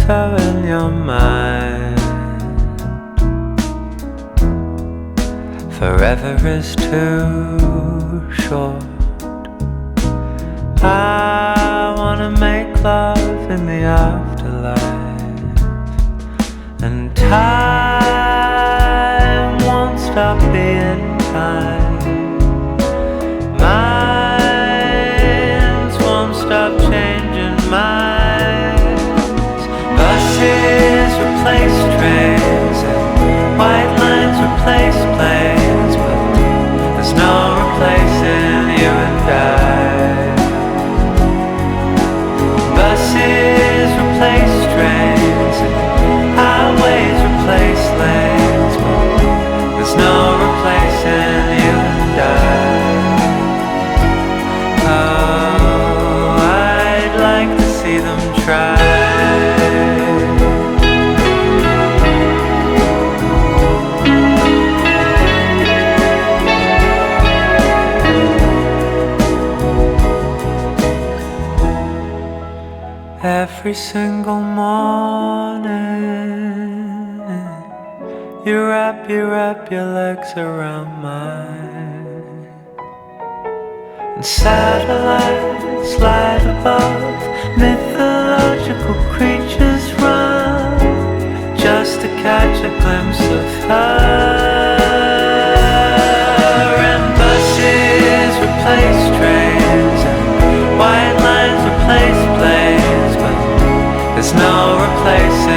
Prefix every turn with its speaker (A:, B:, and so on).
A: photo in your mind. Forever is too short. I wanna make love in the afterlife, and time won't stop being time. Minds won't stop changing minds. Buses replace trains, and white lines replace planes, but there's no replacing you and I. Buses replace trains, and highways replace lanes, but there's no replacing you and I. Oh, I'd like to see them try. Every single morning, you wrap your legs around mine, and satellites light above, mythological creatures run just to catch a glimpse of her. And buses replace trains, and white lines replace planes, but there's no replacing